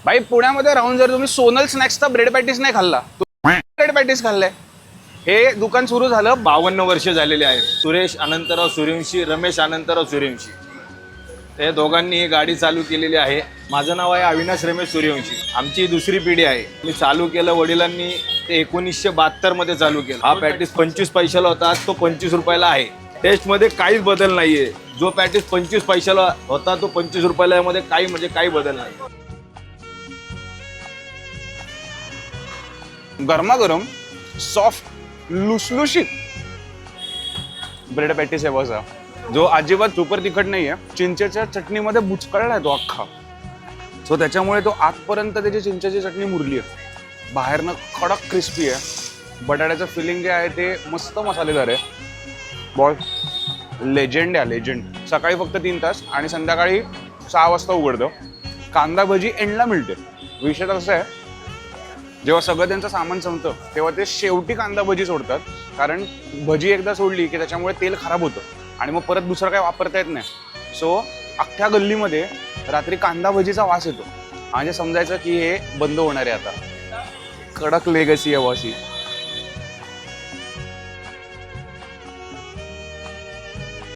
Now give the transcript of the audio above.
भाई पुण्यामध्ये राहून जर तुम्ही सोनल स्नॅक्सचा ब्रेड पॅटीस नाही खाल्ला, ब्रेड पॅटीस खाल्लाय. हे दुकान सुरू झालं 52 वर्ष झालेले आहेत. सुरेश अनंतराव सूर्यवंशी, रमेश अनंतराव सूर्यवंशी, ते दोघांनी ही गाडी चालू केलेली आहे. माझं नाव आहे अविनाश रमेश सूर्यवंशी. आमची दुसरी पिढी आहे. मी चालू केलं, वडिलांनी ते 1972 मध्ये चालू केलं. हा पॅटीस 25 पैशाला होता, आज तो 25 रुपयाला आहे. टेस्टमध्ये काहीच बदल नाहीये. जो पॅटीस 25 पैशाला होता तो 25 रुपयाला मध्ये काही बदल नाही. गरमागरम सॉफ्ट लुसलुशीत ब्रेड पॅटीस आहे बसा, जो अजिबात सुपर तिखट नाहीये. चिंचेच्या चटणीमध्ये बुचकळलाय तो अख्खा, सो त्याच्यामुळे तो आतपर्यंत त्याची चिंचेची चटणी मुरली आहे. बाहेरनं कडक क्रिस्पी आहे. बटाट्याचं फिलिंग जे आहे ते मस्त मसालेदार आहे. बॉय लेजंड आहे, लेजंड. सकाळी फक्त 3 तास आणि संध्याकाळी 6 वाजता उघडतं. कांदा भजी एंडला मिळते. विषय असं आहे, जेव्हा सगळं त्यांचं सामान संपतं तेव्हा ते शेवटी कांदा भजी सोडतात, कारण भजी एकदा सोडली की त्याच्यामुळे तेल खराब होतं आणि मग परत दुसरं काही वापरता येत नाही. सो अख्ख्या गल्लीमध्ये रात्री कांदा भजीचा वास येतो, म्हणजे समजायचं की हे बंद होणार आहे आता. कडक लेगसी आहे वासी.